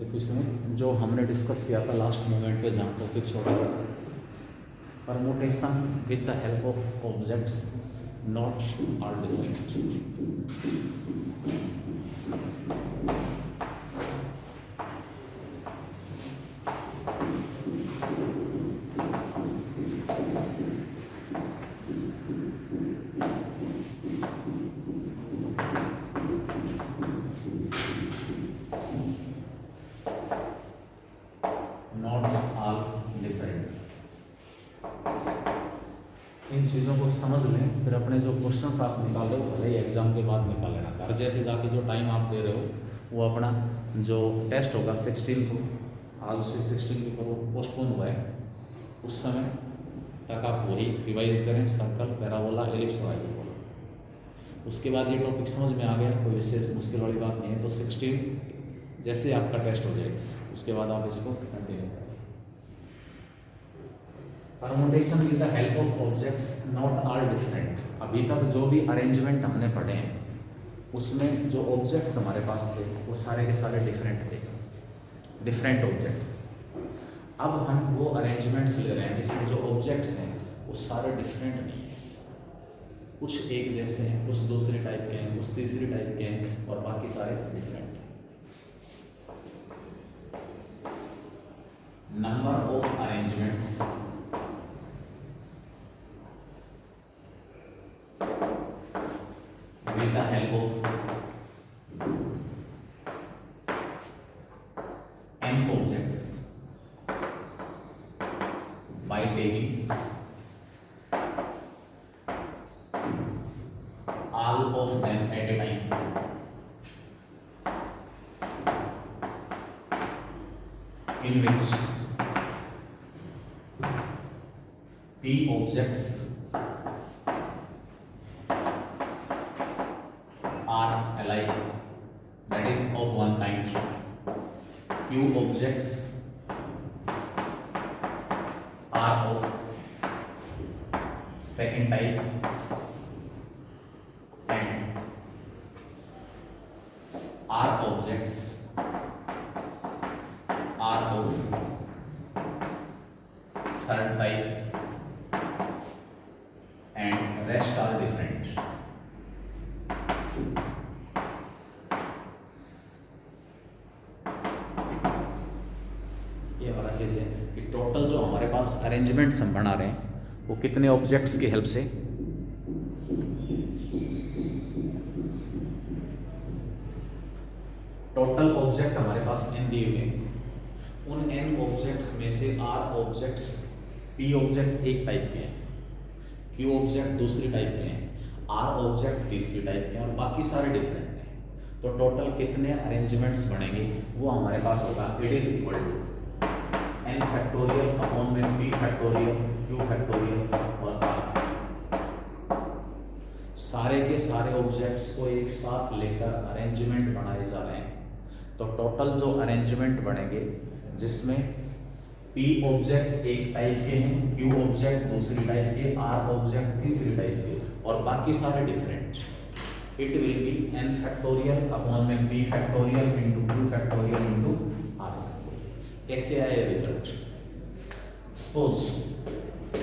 देखो इसमें जो हमने डिस्कस किया था लास्ट मोमेंट पे जहाँ टॉपिक छोड़ा था, permutation with the help of objects not are different. इन चीज़ों को समझ लें, फिर अपने जो क्वेश्चंस आप निकाले हो भले ही एग्जाम के बाद निकाल लेना। घर जैसे जाके जो टाइम आप दे रहे हो वो अपना जो टेस्ट होगा 16 को, आज से 16 को पोस्टपोन हुआ है, उस समय तक आप वही रिवाइज करें, सर्कल, पैराबोला, एलिप्स और हाइपरबोला। उसके बाद ये टॉपिक समझ में आ गया, कोई विशेष मुश्किल वाली बात नहीं है, तो 16 जैसे आपका टेस्ट हो जाए उसके बाद आप इसको कंटिन्यू करें। Permutation with the help of objects not are different. अभी तक जो भी अरेंजमेंट हमने पढ़े हैं उसमें जो ऑब्जेक्ट्स हमारे पास थे वो सारे के सारे डिफरेंट थे, डिफरेंट ऑब्जेक्ट्स। अब हम वो अरेंजमेंट्स ले रहे हैं जिसमें जो ऑब्जेक्ट्स हैं वो सारे डिफरेंट नहीं है, कुछ एक जैसे हैं, कुछ दूसरे टाइप के हैं, कुछ तीसरी टाइप के हैं और बाकी सारे डिफरेंट हैं। Number of arrangements with the help of n objects by taking all of them at a time, in which p objects are alike, that is of one kind. Q objects are of second type and R objects are of third type and rest are different. कि total जो हमारे पास arrangements हम बना रहे हैं वो कितने objects की हेल्प से, टोटल ऑब्जेक्ट हमारे पास n दिए हुए हैं, उन n ऑब्जेक्ट्स में से r ऑब्जेक्ट्स, p ऑब्जेक्ट एक टाइप के हैं, q ऑब्जेक्ट दूसरी टाइप के हैं, r ऑब्जेक्ट तीसरी टाइप के हैं और बाकी सारे डिफरेंट हैं। तो टोटल कितने अरेंजमेंट्स बनेंगे वो हमारे पास होगा, it is equal to n factorial upon में p फैक्टोरियल, q फैक्टोरियल और r। सारे के सारे ऑब्जेक्ट्स को एक साथ लेकर अरेंजमेंट बनाए जा रहे हैं। तो टोटल जो अरेंजमेंट बनेंगे जिसमें p ऑब्जेक्ट एक टाइप के हैं, q ऑब्जेक्ट दूसरी टाइप के, r ऑब्जेक्ट तीसरी टाइप के और बाकी सारे different, it will be n factorial upon में p factorial into q factorial into r। कैसे आया ये रिजल्ट? सपोज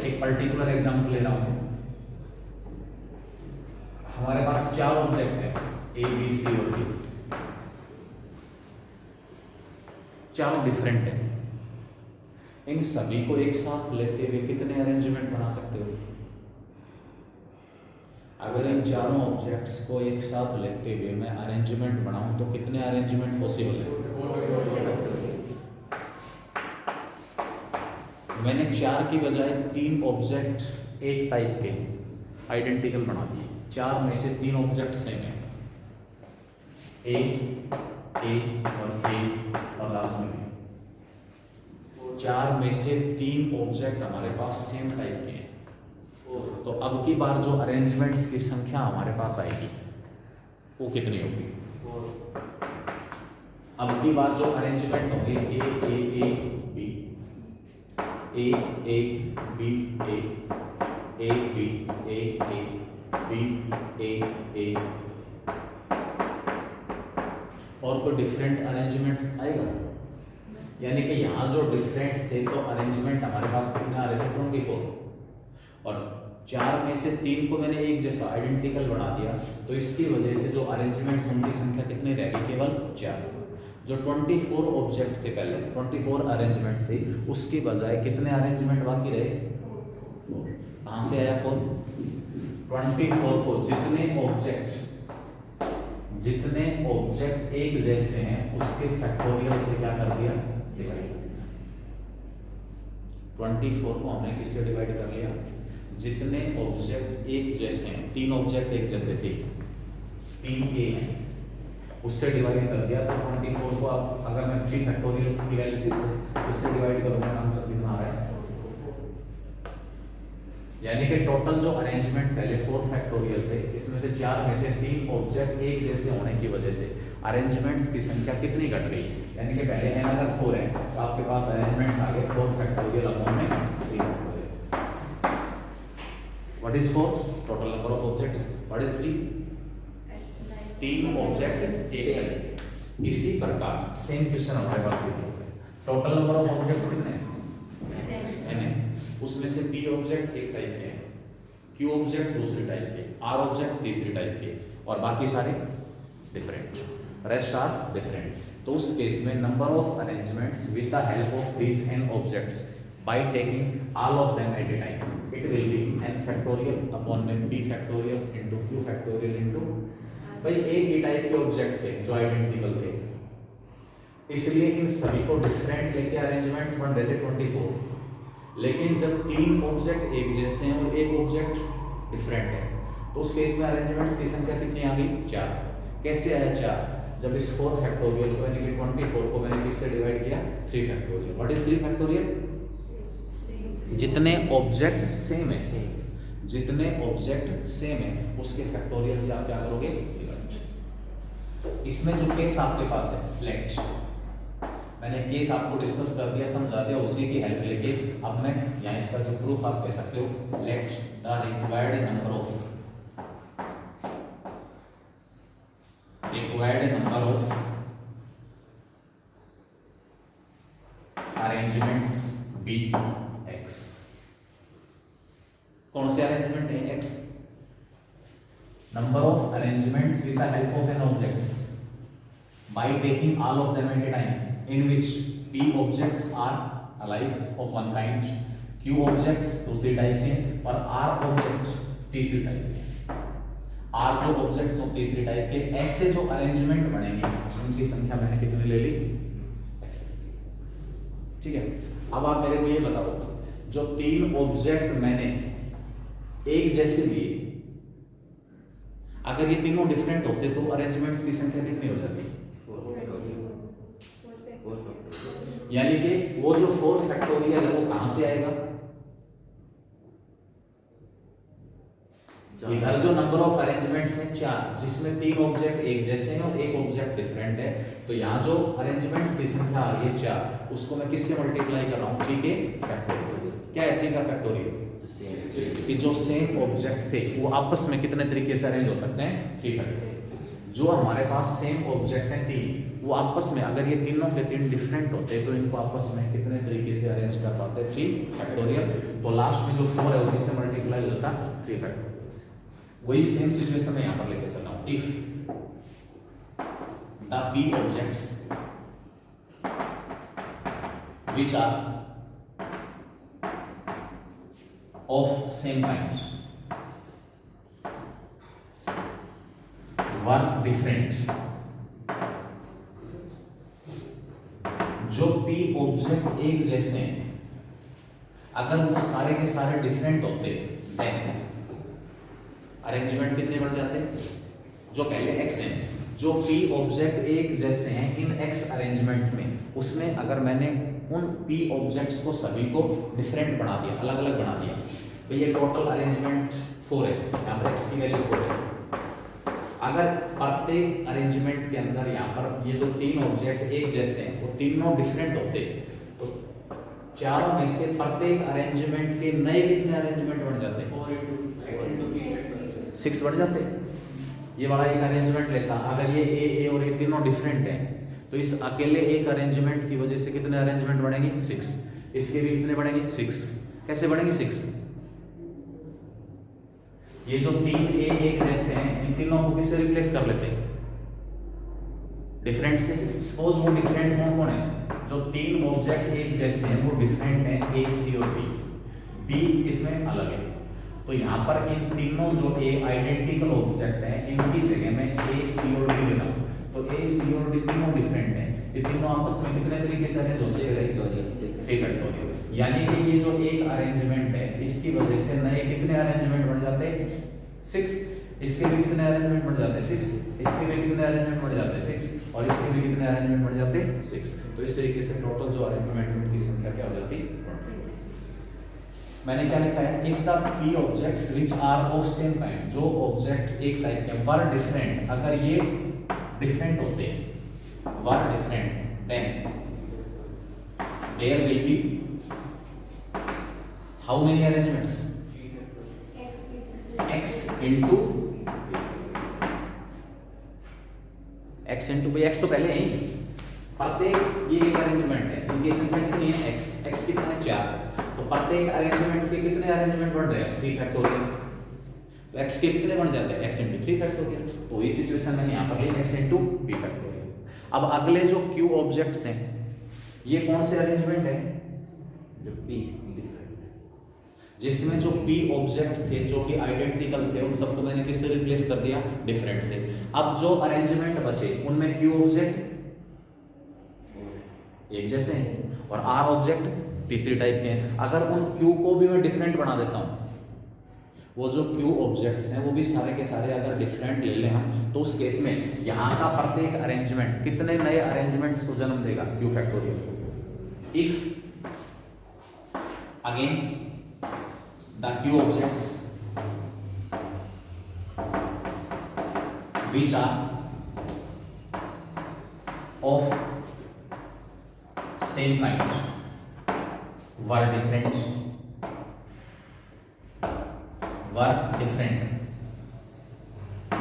एक पर्टिकुलर एग्जांपल ले रहा हूं, हमारे पास चार ऑब्जेक्ट है ए बी सी और डी, चारों डिफरेंट है। इन सभी को एक साथ लेते हुए कितने अरेंजमेंट बना सकते हो? अगर इन चारों ऑब्जेक्ट्स को एक साथ लेते हुए मैं अरेंजमेंट बनाऊं तो कितने अरेंजमेंट पॉसिबल है? मैंने चार की बजाय तीन ऑब्जेक्ट एक टाइप के आइडेंटिकल बना दिए, चार में से तीन ऑब्जेक्ट सेम है, ए और लास्ट में चार में से तीन ऑब्जेक्ट हमारे पास सेम टाइप के हैं। तो अब की बार जो अरेंजमेंट्स की संख्या हमारे पास आएगी वो कितनी होगी? अब की बार जो अरेंजमेंट होंगे A B, A B A B और कोई डिफरेंट अरेंजमेंट आएगा? यानी कि यहाँ जो डिफरेंट थे तो अरेंजमेंट हमारे पास कितने आ रहे थे 24, और 4 में से 3 को मैंने एक जैसा आइडेंटिकल बना दिया, तो इसकी वजह से जो अरेंजमेंट्स उनकी संख्या कितनी रहेगी, केवल 4। जो 24 ऑब्जेक्ट थे पहले, 24 अरेंजमेंट्स थी, उसकी बजाय कितने अरेंजमेंट बाकी रहे, कहाँ से आया 4, 24 को जितने ऑब्जेक्ट एक जैसे हैं उसके फैक्टोरियल से क्या कर दिया, डिवाइड। 24 को हमने किससे डिवाइड कर लिया, जितने ऑब्जेक्ट एक जैसे हैं, 3 ऑब्जेक्ट एक जैसे थे, 3a हैं, उससे डिवाइड कर दिया। तो 24 को अब अगर मैं 3 फैक्टोरियल की वैल्यू 6 है इससे डिवाइड करूंगा, हम सब कितना आ रहा है, यानी कि टोटल जो अरेंजमेंट पहले 4 फैक्टोरियल थे, इसमें से 4 में से 3 ऑब्जेक्ट एक जैसे होने की वजह से अरेंजमेंट्स की संख्या कितनी घट गई, यानी कि पहले n अगर 4 है तो आपके पास अरेंजमेंट्स आ गए 4 फैक्टोरियल अपॉन में 3 factorial. What is 4, total number of objects, what is 3, 3 object एक है। इसी प्रकार सेम क्वेश्चन हमारे पास ये है, टोटल नंबर ऑफ ऑब्जेक्ट्स कितने हैं, n है, उसमें से p ऑब्जेक्ट एक टाइप के हैं, q ऑब्जेक्ट दूसरे टाइप के, r ऑब्जेक्ट तीसरे टाइप के, और बाकी सारे डिफरेंट, रेस्ट आर डिफरेंट। तो उस केस में number of arrangements with the help of these n objects by taking all of them at a time, it will be n factorial upon में p factorial into q factorial into, भाई एक ही type के object थे जो identical थे, इसलिए इन सभी को डिफरेंट लेके अरेंजमेंट्स बन रहे थे 24। लेकिन जब 3 ऑब्जेक्ट एक जैसे हैं और एक ऑब्जेक्ट डिफरेंट है, तो उस केस में अरेंजमेंट्स की संख्या कितनी आ गई, 4। कैसे आया 4, जब इस 4 फैक्टोरियल को यानी कि 24 को मैंने किससे डिवाइड किया, 3 फैक्टोरियल। व्हाट इज 3 फैक्टोरियल, जितने ऑब्जेक्ट सेम है, जितने ऑब्जेक्ट सेम है उसके फैक्टोरियल से आप क्या करोगे, डिवाइड। इसमें जो केस आपके पास है लेट, मैंने केस आपको डिस्कस कर दिया, समझा दिया, उसी की हेल्प लेके अब मैं यहाँ इसका जो प्रूफ आप कह सकते हो, let the required number of arrangements be X. कौन से अरेंजमेंट है, X, number of arrangements with the help of N objects by taking all of them at a time, in which p objects are alike of one kind, q objects दूसरी type के, और r object तीसरी type के। r जो objects हो तीसरी type के, ऐसे जो अरेंजमेंट बनेंगे उनकी संख्या मैंने कितनी ले ली, x। ठीक है, अब आप मेरे को ये बताओ, जो 3 ऑब्जेक्ट मैंने एक जैसे लिए, अगर ये तीनों डिफरेंट होते तो अरेंजमेंट्स की संख्या कितनी हो जाती, यानी कि वो जो 4 फैक्टोरियल है वो कहां से आएगा, इधर जो नंबर ऑफ अरेंजमेंट्स हैं 4, जिसमें 3 ऑब्जेक्ट एक जैसे हैं और एक ऑब्जेक्ट डिफरेंट है, तो यहाँ जो अरेंजमेंट्स की संख्या आ रही है 4, उसको मैं किससे मल्टीप्लाई कर रहा हूँ, 3 के फैक्टोरियल। क्या है 3 का फैक्टोरियल, कि जो सेम ऑब्जेक्ट थे वो आपस में कितने तरीके से अरेंज हो सकते हैं, 3 फैक्टोरियल। जो हमारे पास सेम ऑब्जेक्ट हैं 3, वो आपस में अगर ये तीनों के 3 डिफरेंट होते तो इनको आपस में कितने तरीके से अरेंज कर पाते, 3 फैक्टोरियल। तो लास्ट में जो 4 है वो किससे मल्टीप्लाई हो जाता, 3 फैक्टोरियल। वही सेम सिचुएशन में यहाँ पर लेके चल रहा हूँ, if the p objects which are of same kind were different, जो p ऑब्जेक्ट एक जैसे हैं अगर वो सारे के सारे डिफरेंट होते देन अरेंजमेंट कितने बढ़ जाते, जो पहले x हैं, जो p ऑब्जेक्ट एक जैसे हैं इन x अरेंजमेंट्स में, उसमें अगर मैंने उन p ऑब्जेक्ट्स को सभी को डिफरेंट बना दिया, अलग अलग बना दिया, तो ये टोटल अरेंजमेंट 4 है, यहाँ पर x की वैल्यू 4 है। अगर प्रत्येक अरेंजमेंट के अंदर यहाँ पर ये जो 3 ऑब्जेक्ट एक जैसे हैं वो तीनों डिफरेंट होते, तो चारों में से प्रत्येक अरेंजमेंट के नए कितने अरेंजमेंट बन जाते हैं, 6 बढ़ जाते। ये वाला एक अरेंजमेंट लेता, अगर ये ए और ए तीनों डिफरेंट हैं तो इस अकेले एक अरेंजमेंट की वजह से कितने अरेंजमेंट बढ़ेंगे 6, इसके भी कितने बढ़ेंगे 6। कैसे बढ़ेंगे 6? ये जो 3 एक जैसे हैं इन तीनों को किससे रिप्लेस कर लेते हैं? डिफरेंट से। सपोज वो डिफरेंट कौन है? जो 3 ऑब्जेक्ट एक जैसे हैं वो डिफरेंट हैं, ए सी और बी, बी इसमें अलग है। तो यहाँ पर इन तीनों जो ए आइडेंटिकल ऑब्जेक्ट हैं इनकी जगह में ए सी और डी लेना। तो ए सी और डी तीनों डिफरेंट हैं, ये तीनों आपस में कितने तरीके से अरेंज हो सकते हैं? यानी कि ये जो एक अरेंजमेंट है इसकी वजह से नए कितने अरेंजमेंट बन जाते हैं 6, इसके भी कितने अरेंजमेंट बन जाते हैं 6, इसके भी कितने अरेंजमेंट बन जाते हैं 6, और इसके भी कितने अरेंजमेंट बन जाते हैं 6। तो इस तरीके से टोटल जो अरेंजमेंट उनकी संख्या क्या हो जाती है? मैंने क्या लिखा है? If the p objects which are of same kind, जो ऑब्जेक्ट एक टाइप के वर डिफरेंट, अगर ये डिफरेंट होते हैं were different, then there will be how many arrangements? x into x तो पहले है ही, प्रत्येक ये एक अरेंजमेंट है, इनकी संख्या कितनी है x कितना है 4, तो प्रत्येक अरेंजमेंट के कितने अरेंजमेंट बढ़ रहे हैं 3 फैक्टोरियल, तो x के कितने बढ़ जाते हैं x into 3 फैक्टोरियल। तो इस सिचुएशन में यहाँ पर लिख x into p फैक्टोरियल। अब अगले जो q ऑब्जेक्ट्स हैं ये कौन से अरेंजमेंट है? जो p जिसमें जो p ऑब्जेक्ट थे जो कि आइडेंटिकल थे उन सबको मैंने किससे रिप्लेस कर दिया? डिफरेंट से। अब जो अरेंजमेंट बचे उनमें q ऑब्जेक्ट एक जैसे हैं और r ऑब्जेक्ट तीसरी टाइप के हैं। अगर उन q को भी मैं डिफरेंट बना देता हूं, वो जो q ऑब्जेक्ट्स हैं वो भी सारे के सारे अगर डिफरेंट ले लें हम, तो उस केस में यहाँ का प्रत्येक अरेंजमेंट कितने नए अरेंजमेंट्स को जन्म देगा? q factorial. If again the q objects which are of same kind were different,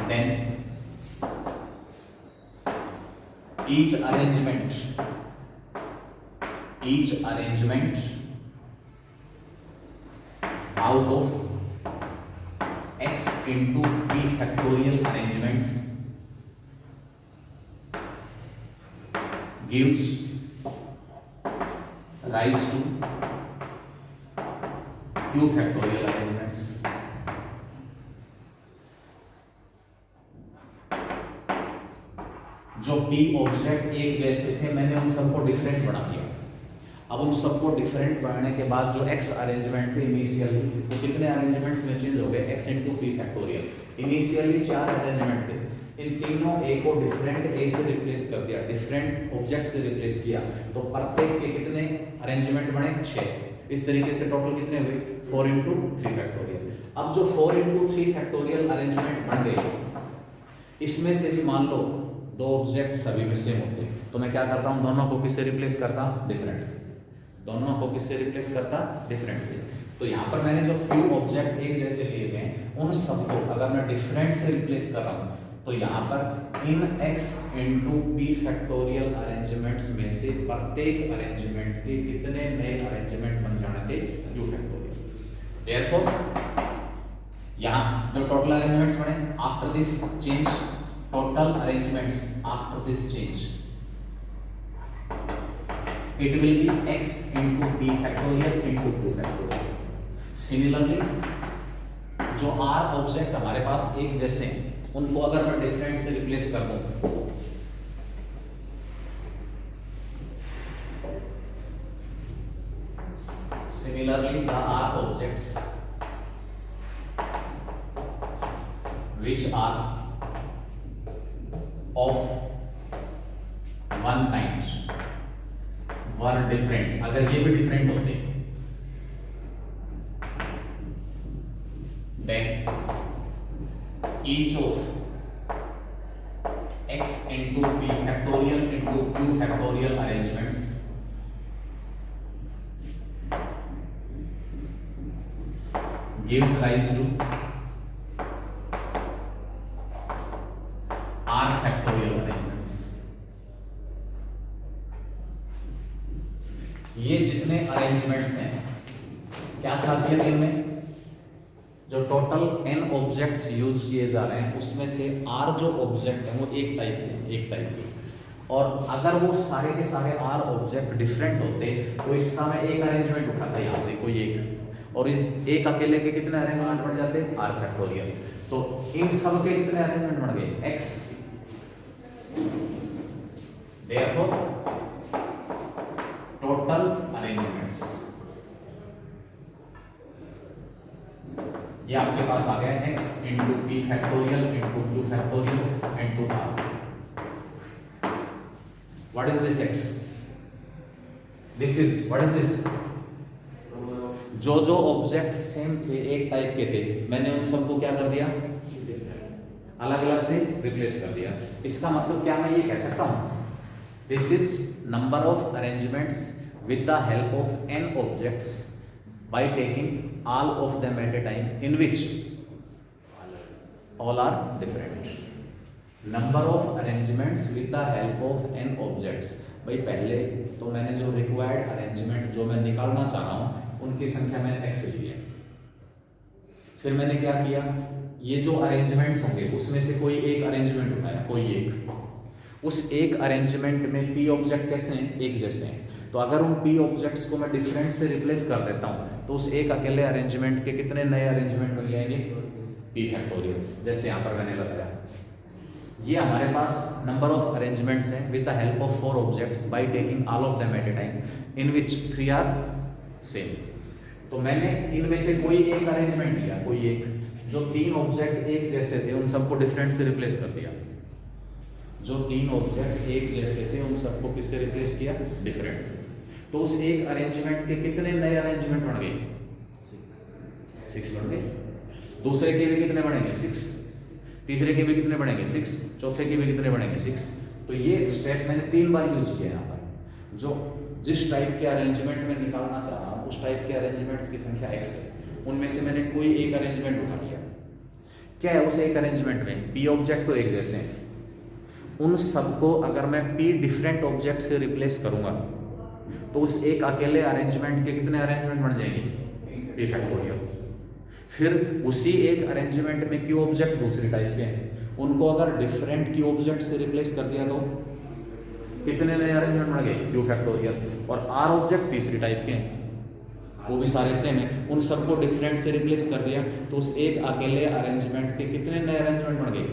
then each arrangement out of x into p factorial arrangements gives rise to q factorial arrangements। जो p object एक जैसे थे मैंने उन सबको different बना दिया। अब उन सबको डिफरेंट बढ़ने के बाद जो x अरेंजमेंट थे इनिशियली वो कितने अरेंजमेंट्स में चेंज हो गए? x into p factorial. Initially 4 arrangement थे, इन तीनों a को डिफरेंट a से रिप्लेस कर दिया, डिफरेंट ऑब्जेक्ट से रिप्लेस किया, तो प्रत्येक के कितने अरेंजमेंट बने? 6। इस तरीके से टोटल कितने हुए? 4 into 3 फैक्टोरियल। अब जो 4 into 3 फैक्टोरियल अरेंजमेंट बन गए, इसमें से भी मान लो 2 ऑब्जेक्ट सभी में सेम होते, तो मैं क्या करता हूँ? दोनों को किससे रिप्लेस करता? डिफरेंट से। दोनों को किससे रिप्लेस करता? डिफरेंट से। तो यहाँ पर मैंने जो q ऑब्जेक्ट एक जैसे लिए हैं उन सबको अगर मैं डिफरेंट से रिप्लेस कर रहा हूँ, तो यहाँ पर इन x into p factorial arrangements में से प्रत्येक अरेंजमेंट के कितने नए अरेंजमेंट बन जाने थे? q factorial. देयरफॉर यहाँ जो टोटल अरेंजमेंट्स बने after this change, total arrangements after this change it will be x into p factorial into q factorial। Similarly जो r ऑब्जेक्ट हमारे पास एक जैसे हैं उनको अगर मैं डिफरेंट से रिप्लेस कर दूं, similarly the r objects which are of one kind were different, अगर ये भी डिफरेंट होते then each of x into p factorial into q factorial arrangements gives rise to r factorial arrangements। Arrangements हैं, क्या खासियत है इनमें? जो टोटल n ऑब्जेक्ट्स यूज किए जा रहे हैं उसमें से r जो ऑब्जेक्ट है वो एक टाइप के, और अगर वो सारे के सारे r ऑब्जेक्ट डिफरेंट होते तो इसका मैं एक अरेंजमेंट उठाता यहाँ से कोई एक, और इस एक अकेले के कितने अरेंजमेंट बन जाते? r factorial. तो इन सब के कितने अरेंजमेंट बन गए? x। Therefore टोटल अरेंजमेंट्स ये आपके पास आ गया x into P factorial into Q factorial into r। What is this x? This is what is this? जो ऑब्जेक्ट सेम थे, एक टाइप के थे, मैंने उन सबको क्या कर दिया? अलग अलग से रिप्लेस कर दिया। इसका मतलब क्या मैं ये कह सकता हूं this is number of arrangements with the help of n objects by taking all of them at a time in which all are different. Number of arrangements with the help of n objects। भाई पहले तो मैंने जो required arrangement जो मैं निकालना चाह रहा हूँ उनकी संख्या मैंने x ली है। फिर मैंने क्या किया, ये जो अरेंजमेंट्स होंगे उसमें से कोई एक अरेंजमेंट उठाया, कोई एक, उस एक अरेंजमेंट में p ऑब्जेक्ट कैसे हैं? एक जैसे हैं। तो अगर उन p ऑब्जेक्ट्स को मैं डिफरेंट से रिप्लेस कर देता हूँ तो उस एक अकेले अरेंजमेंट के कितने नए अरेंजमेंट बन जाएंगे? p factorial. जैसे यहाँ पर मैंने बताया ये हमारे पास नंबर ऑफ अरेंजमेंट्स हैं with the help of 4 objects by taking all of them at a time in which 3 are same. तो मैंने इनमें से कोई एक अरेंजमेंट लिया, कोई एक, जो 3 ऑब्जेक्ट एक जैसे थे उन सबको डिफरेंट से रिप्लेस कर दिया। जो 3 ऑब्जेक्ट एक जैसे थे उन सबको किससे रिप्लेस किया? डिफरेंट से। तो उस एक अरेंजमेंट के कितने नए अरेंजमेंट बन गए? 6 बन गए। दूसरे के भी कितने बनेंगे? 6। तीसरे के भी कितने बनेंगे? 6। चौथे के भी कितने बनेंगे? 6। तो ये स्टेप मैंने 3 बार यूज किया यहाँ पर। जो जिस टाइप के अरेंजमेंट में निकालना चाह रहा हूँ उस टाइप के अरेंजमेंट्स की संख्या x है, उनमें से मैंने कोई एक अरेंजमेंट उठा लिया। क्या है उस एक अरेंजमेंट में? p ऑब्जेक्ट तो एक जैसे हैं, उन सबको अगर मैं p डिफरेंट ऑब्जेक्ट से रिप्लेस करूंगा तो उस एक अकेले अरेंजमेंट के कितने अरेंजमेंट बन जाएंगे? p factorial. फिर उसी एक अरेंजमेंट में q ऑब्जेक्ट दूसरी टाइप के हैं, उनको अगर डिफरेंट q ऑब्जेक्ट से रिप्लेस कर दिया तो कितने नए अरेंजमेंट बन गए? q factorial. और r ऑब्जेक्ट तीसरी टाइप के हैं, वो भी सारे सेम है, उन सबको डिफरेंट से रिप्लेस कर दिया तो उस एक अकेले अरेंजमेंट के कितने नए अरेंजमेंट बन गए?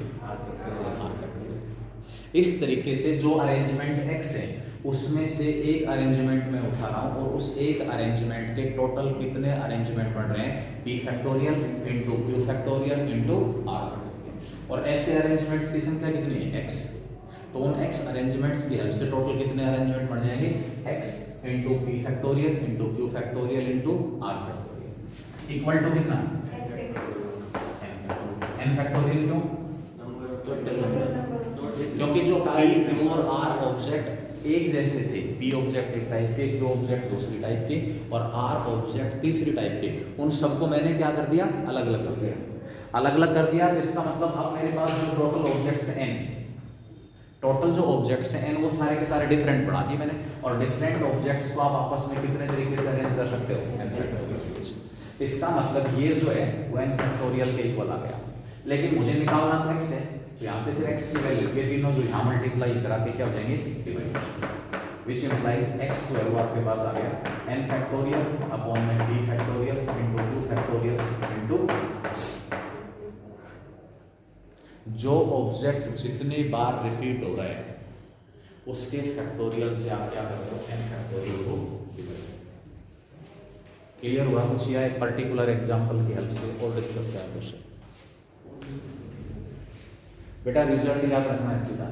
इस तरीके से जो अरेंजमेंट x है उसमें से एक अरेंजमेंट में उठा रहा हूं और उस एक अरेंजमेंट के टोटल कितने अरेंजमेंट बन रहे हैं? p factorial into Q factorial into r factorial. और ऐसे अरेंजमेंट्स की संख्या कितनी है? x। तो उन x अरेंजमेंट्स की हेल्प से टोटल कितने अरेंजमेंट बन जाएंगे? x into P factorial into Q factorial into r factorial equal to कितना? n factorial. क्यों? क्योंकि जो p, q और r ऑब्जेक्ट एक जैसे थे, p ऑब्जेक्ट एक टाइप के, q ऑब्जेक्ट दूसरी टाइप के और r ऑब्जेक्ट तीसरी टाइप के, उन सबको मैंने क्या कर दिया? अलग अलग कर दिया। अलग अलग कर दिया तो इसका मतलब अब मेरे पास जो टोटल ऑब्जेक्ट्स हैं n, टोटल जो ऑब्जेक्ट्स हैं n वो सारे के सारे डिफरेंट बना दिए मैंने। और डिफरेंट ऑब्जेक्ट्स को आप आपस में कितने तरीके से अरेंज कर सकते हो? n factorial. इसका मतलब ये जो है वो n फैक्टोरियल के इक्वल आ गया। लेकिन मुझे निकालना तो x है, तो यहाँ से फिर x की वैल्यू ये तीनों जो यहाँ मल्टीप्लाई करा के क्या हो जाएंगे? Divide, which implies x square वो आपके पास आ गया n फैक्टोरियल अपॉन में p factorial into q factorial into जो ऑब्जेक्ट जितनी बार रिपीट हो रहा है उसके फैक्टोरियल से आप क्या करते हो? n फैक्टोरियल को डिवाइड। क्लियर हुआ कुछ? या एक पर्टिकुलर एग्जांपल की हेल्प से और डिस्कस करें क्वेश्चन। बेटा रिजल्ट याद रखना है सीधा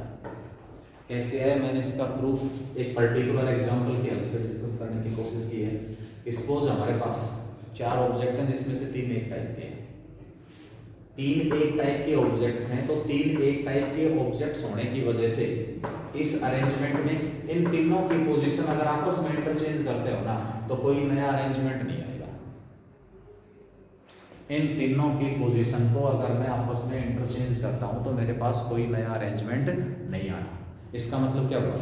कैसे है, मैंने इसका प्रूफ एक पर्टिकुलर एग्जांपल की हेल्प से डिस्कस करने की कोशिश की है। सपोज हमारे पास 4 ऑब्जेक्ट हैं जिसमें से 3 एक टाइप के हैं। 3 एक टाइप के ऑब्जेक्ट्स हैं तो 3 एक टाइप के ऑब्जेक्ट्स होने की वजह से इस अरेंजमेंट में इन तीनों की पोजीशन अगर आपस में इंटरचेंज करते हो ना तो कोई नया अरेंजमेंट नहीं आएगा। इन तीनों की पोजीशन को अगर मैं आपस में इंटरचेंज करता हूं तो मेरे पास कोई नया अरेंजमेंट नहीं आना। इसका मतलब क्या हुआ?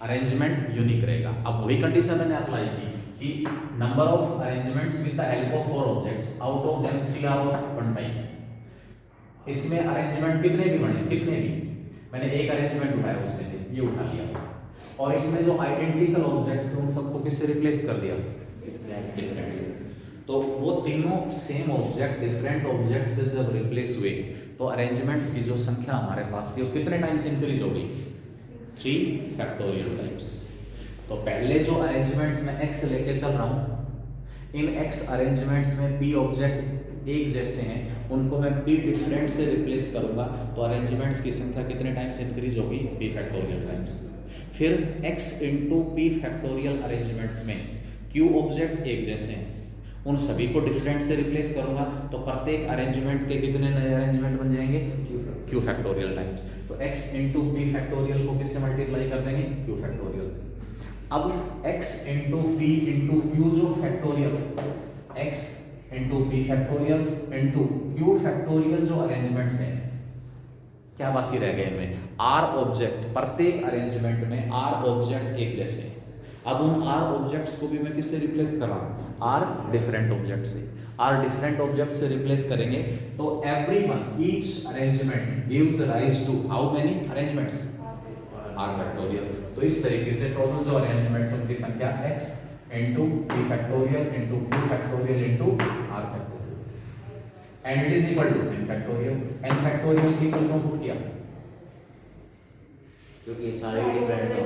अरेंजमेंट यूनिक रहेगा। अब वही कंडीशन मैंने अप्लाई की कि number of arrangements with the help of 4 objects, out of them 3 are of one type. इसमें अरेंजमेंट कितने भी बने, कितने भी, मैंने एक अरेंजमेंट उठाया उसमें से, ये उठा लिया, और इसमें जो आइडेंटिकल ऑब्जेक्ट थे उन सबको किससे रिप्लेस कर दिया, डिफरेंट से। तो वो तीनों सेम ऑब्जेक्ट डिफरेंट ऑब्जेक्ट से जब रिप्लेस हुए तो अरेंजमेंट्स की जो संख्या हमारे पास थी वो कितने टाइम्स इंक्रीज हो गई, 3 फैक्टोरियल टाइम्स। तो पहले जो अरेंजमेंट्स में x लेके चल रहा हूं, इन x अरेंजमेंट्स में p ऑब्जेक्ट एक जैसे हैं, उनको मैं p डिफरेंट से रिप्लेस करूंगा तो अरेंजमेंट्स की संख्या कितने टाइम्स इंक्रीज होगी, p फैक्टोरियल टाइम्स। फिर x into p factorial arrangements में q ऑब्जेक्ट एक जैसे हैं, उन सभी को डिफरेंट से रिप्लेस करूंगा तो प्रत्येक अरेंजमेंट के कितने नए अरेंजमेंट बन जाएंगे, q फैक्टोरियल टाइम्स। तो x इंटू p फैक्टोरियल को किससे मल्टीप्लाई कर देंगे, q फैक्टोरियल से। अब x into p into q जो factorial, x into p factorial into q factorial जो अरेंजमेंट्स हैं, क्या बाकी रह गए इनमें, r ऑब्जेक्ट, प्रत्येक अरेंजमेंट में r ऑब्जेक्ट एक जैसे। अब उन r ऑब्जेक्ट्स को भी मैं किससे रिप्लेस कर रहा हूं, r डिफरेंट ऑब्जेक्ट से। r डिफरेंट ऑब्जेक्ट से रिप्लेस करेंगे तो everyone, each arrangement gives rise to how many arrangements, r factorial. तो इस तरीके से टोटल जो अरेंजमेंट्स उनकी संख्या x into p factorial into q factorial into r factorial and it is equal to n factorial. n factorial की equal put किया क्योंकि सारे डिफरेंट हैं,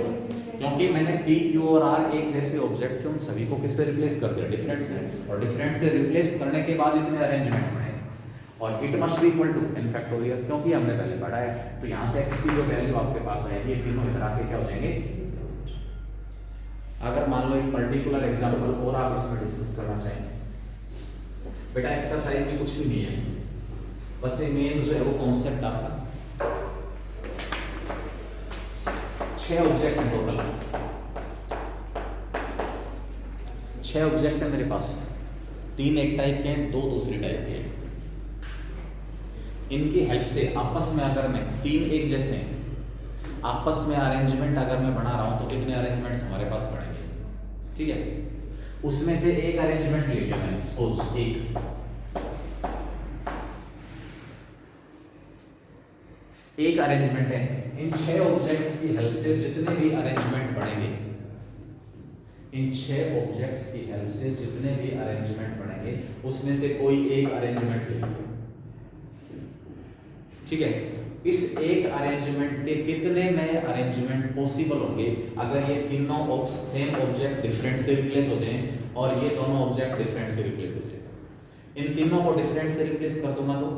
क्योंकि मैंने p q और r एक जैसे ऑब्जेक्ट थे, उन सभी को किससे रिप्लेस कर दिया, डिफरेंट से। और डिफरेंट से रिप्लेस करने के बाद इतने अरेंजमेंट बने और it must be equal to n factorial, क्योंकि हमने पहले पढ़ा है। तो यहाँ से x की जो वैल्यू आपके पास आएगी, ये तीनों इधर आके क्या हो जाएंगे। अगर मान लो एक पर्टिकुलर एग्जांपल और आप इसमें डिस्कस करना चाहें, बेटा एक्सरसाइज में कुछ भी नहीं है, बस ये मेन जो है वो कॉन्सेप्ट आपका 6 ऑब्जेक्ट है टोटल, 6 ऑब्जेक्ट है मेरे पास, 3 एक टाइप के हैं, 2 दूसरी टाइप के हैं। इनकी हेल्प से आपस में अगर मैं 3 एक जैसे हैं, आपस में अरेंजमेंट अगर मैं बना रहा हूं तो कितने अरेंजमेंट्स हमारे पास बनेंगे, ठीक है। उसमें से एक अरेंजमेंट ले लिया मैंने, सपोज एक अरेंजमेंट है। इन 6 ऑब्जेक्ट्स की हेल्प से जितने भी अरेंजमेंट बनेंगे, इन 6 ऑब्जेक्ट्स की हेल्प से जितने भी अरेंजमेंट बनेंगे उसमें से कोई एक अरेंजमेंट ले लिया, ठीक है। इस एक अरेंजमेंट के कितने नए अरेंजमेंट पॉसिबल होंगे अगर ये तीनों सेम ऑब्जेक्ट डिफरेंट से रिप्लेस हो जाएं और ये दोनों ऑब्जेक्ट डिफरेंट से रिप्लेस हो जाए। इन तीनों को डिफरेंट से रिप्लेस कर दूंगा तो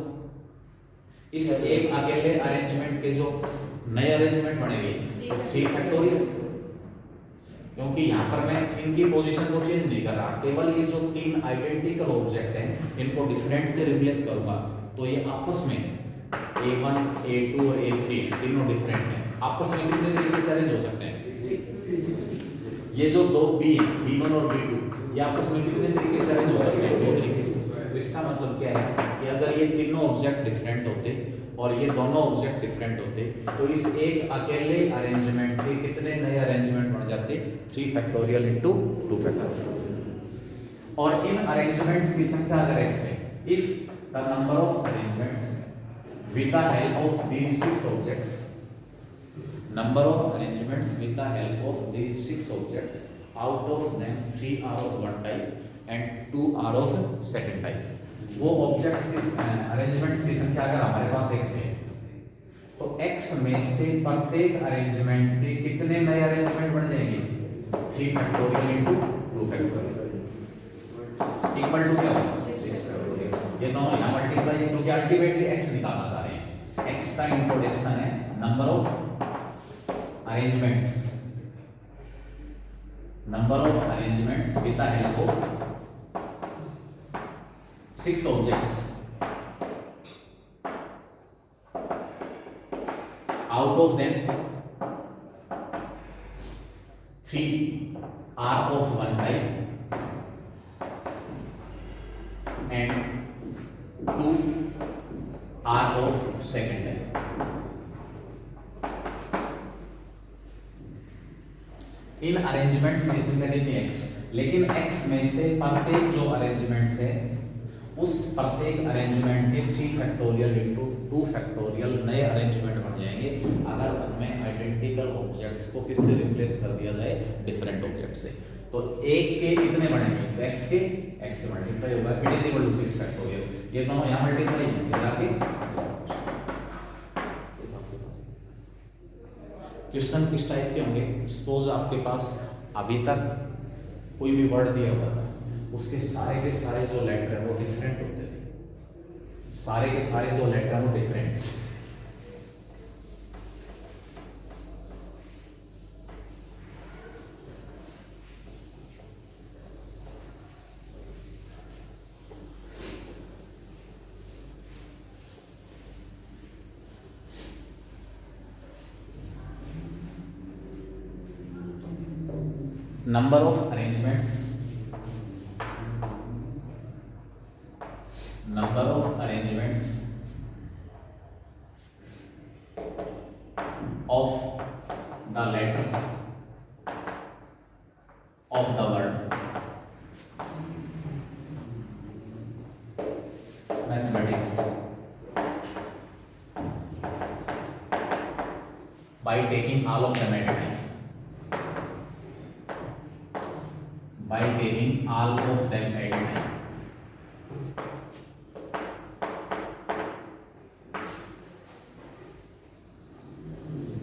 इस एक अकेले अरेंजमेंट के जो नए अरेंजमेंट बनेंगे 3 फैक्टोरियल, क्योंकि यहाँ पर मैं इनकी पोजीशन को चेंज नहीं कर रहा, केवल ये जो 3 आइडेंटिकल ऑब्जेक्ट हैं इनको डिफरेंट से रिप्लेस करूंगा तो ये आपस में A1, A2 और A3 तीनों डिफरेंट हैं, आपस में कितने तरीके से अरेंज हो सकते हैं। ये जो 2 B है, B1 और B2, ये आपस में कितने तरीके से अरेंज हो सकते हैं, 2 तरीके से। तो इसका मतलब क्या है कि अगर ये तीनों ऑब्जेक्ट डिफरेंट होते और ये दोनों ऑब्जेक्ट डिफरेंट होते तो इस एक अकेले अरेंजमेंट के कितने नए अरेंजमेंट बन जाते, 3 फैक्टोरियल इंटू 2 फैक्टोरियल। और इन अरेंजमेंट्स की संख्या अगर x है, if the number of arrangements with the help of these 6 objects, number of arrangements with the help of these 6 objects, out of them 3 are of one type and 2 are of second type, वो objects की arrangements की संख्या अगर हमारे पास x है तो x में से प्रत्येक अरेंजमेंट के कितने नए अरेंजमेंट बन जाएंगे, 3 factorial into 2 factorial equal to क्या होगा, 6 फैक्टोरियल। ये दोनों यहाँ मल्टीप्लाई है क्योंकि अल्टीमेटली x निकालना चाह रहे हैं। x का इंट्रोडक्शन है number of arrangements, number of arrangements with the help of 6 objects, out of them 3 are of one type and 2 are of second type। In arrangement something x, लेकिन x में से प्रत्येक जो अरेंजमेंट्स है उस प्रत्येक अरेंजमेंट के 3 फैक्टोरियल इंटू 2 फैक्टोरियल नए अरेंजमेंट बन जाएंगे अगर उनमें आइडेंटिकल ऑब्जेक्ट्स को किससे रिप्लेस कर दिया जाए, डिफरेंट ऑब्जेक्ट से। तो एक के कितने बनेंगे, तो एक्स के एक्स से मल्टीप्लाई होगा, it is equal to 6 factorial. ये दोनों यहां मल्टीप्लाई होंगे। क्वेश्चन किस टाइप के होंगे, सपोज आपके पास अभी तक कोई भी वर्ड दिया हुआ था, उसके सारे के सारे जो लेटर है वो डिफरेंट होते थे, सारे के सारे जो लेटर है वो different. Number of arrangements, number of arrangements of the letters of the word mathematics by taking all of them at a time, by taking all of them at a time।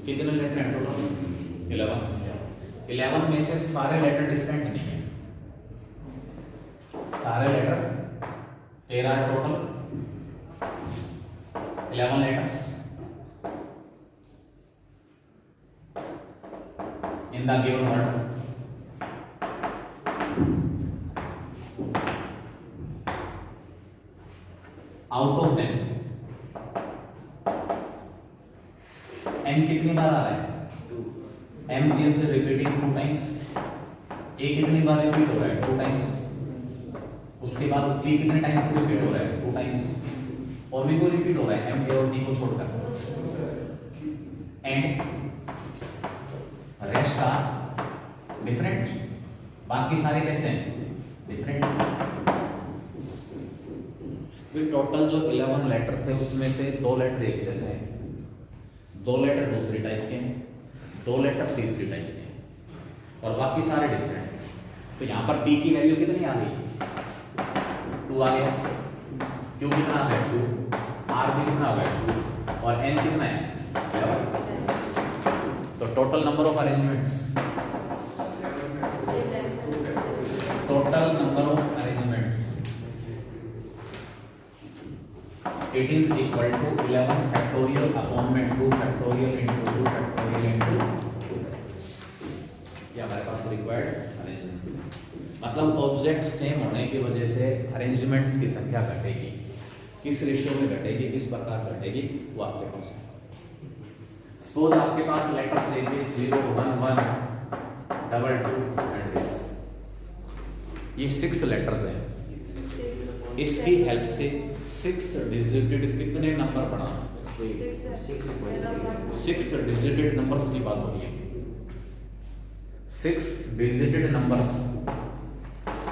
कितने letter हैं टोटल, 11 में से सारे letter different नहीं है, सारे letter 13 total 11 letters in the given word. Out of them m कितनी बार आ रहा है, m is repeating 2 times, a कितनी बार रिपीट हो रहा है, 2 टाइम्स, उसके बाद p कितने टाइम्स रिपीट हो रहा है, 2 टाइम्स, और भी कोई रिपीट हो रहा है m और d को छोड़कर, एंड रेस्ट आर डिफरेंट, बाकी सारे कैसे हैं, डिफरेंट। टोटल जो 11 लेटर थे उसमें से 2 लेटर एक जैसे हैं, 2 लेटर दूसरी टाइप के हैं, 2 लेटर तीसरी टाइप के हैं, और बाकी सारे डिफरेंट। तो यहाँ पर p की वैल्यू कितनी आ गई, 2 आ गया, q कितना आ गया 2, r भी कितना आ गया 2, और n कितना है 11। तो total number of arrangements, total number of arrangements it is equal to 11 factorial upon में 2 factorial into 2 factorial into 2। ये हमारे पास रिक्वायर्ड अरेंजमेंट, मतलब ऑब्जेक्ट सेम होने की वजह से अरेंजमेंट्स की संख्या घटेगी, किस रेशियो में घटेगी, किस प्रकार घटेगी, वो आपके पास है। सपोज आपके पास लेटर्स देखिए 0 1 1 2 2 एंड दिस, ये 6 लेटर्स हैं, इसकी हेल्प से 6 डिजिटेड कितने नंबर बना सकते हैं, 6 डिजिटेड नंबर्स की बात हो रही है, 6 डिजिटेड नंबर्स,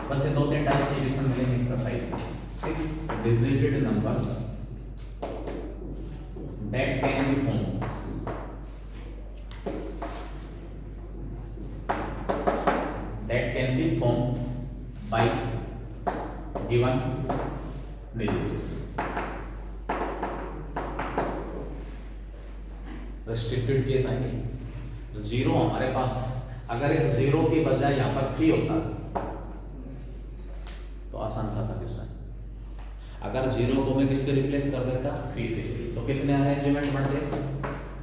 बस ये 2-3 टाइप के एडिशन मिलेंगे सब type, 6 digited numbers that can B form by given digits। Restricted case आएंगे, 0 हमारे पास, अगर इस 0 की बजाय यहाँ पर 3 होता तो आसान सा था क्वेश्चन। अगर 0 को मैं किससे रिप्लेस कर देता 3 से, तो कितने अरेंजमेंट बनते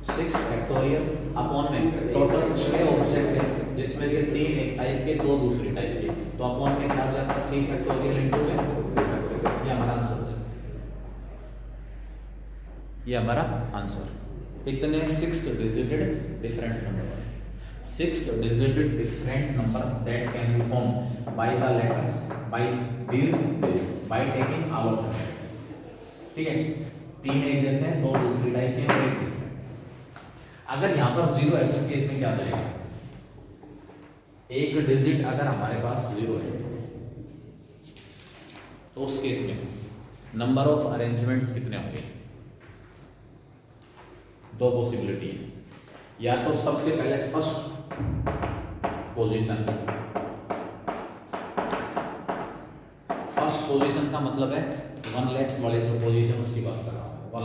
6 फैक्टोरियल अपॉन में टोटल 6 ऑब्जेक्ट है जिसमें से 3 एक टाइप के 2 दूसरी टाइप के, तो अपॉन में क्या जाता 3 फैक्टोरियल इनटू में, ये हमारा आंसर है, ये हमारा आंसर। इतने 6 digited different number, 6 digited different numbers that can be formed by the letters by these digits by taking all of them. ठीक है, 3 एक जैसे हैं, 2 दूसरी टाइप के और 1 डिफरेंट। अगर यहाँ पर 0 है तो इस केस में क्या जाएगा, एक डिजिट अगर हमारे पास 0 है तो उस केस में नंबर ऑफ अरेंजमेंट्स कितने होंगे? दो पॉसिबिलिटी है, या तो सबसे पहले फर्स्ट पोजीशन का मतलब है 1 lakhs वाले जो पोजीशन उसकी बात कर रहा हूँ, 1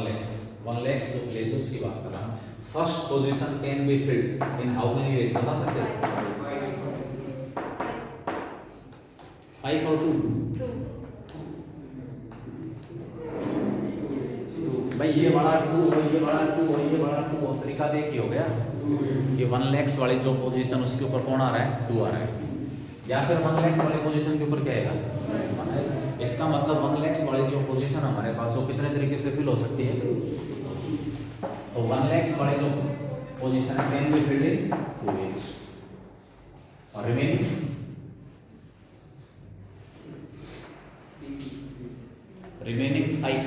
lakhs जो प्लेसेस की बात कर रहा हूँ। First position can be filled in how many ways, बता सकते हो? 5 और 2? भाई ये बड़ा 2 और ये बड़ा 2 और ये बड़ा 2 और तरीका देख ही हो गया कि 1 lakhs वाले जो पोजीशन उसके ऊपर कौन आ रहा है? 2 आ रहा है। या फिर 1 lakhs वाले पोजीशन के ऊपर क्या आएगा? इसका मतलब 1 lakhs वाली जो पोजीशन हमारे पास वो कितने तरीके से फिल हो सकती है? तो 1 lakhs वाले जो पोजीशन है can be filled in 2 ways और रिमेनिंग 5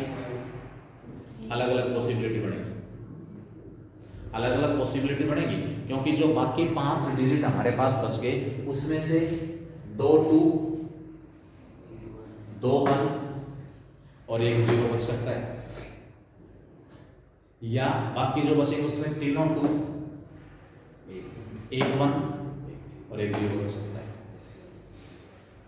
अलग अलग पॉसिबिलिटी बनेगी, क्योंकि जो बाकी 5 डिजिट हमारे पास बच गए उसमें से 2 2, 2 1 और 1 0 बच सकता है, या बाकी जो बचेंगे उसमें तीनों 2, 1 1 और 1 0 बच सकता है।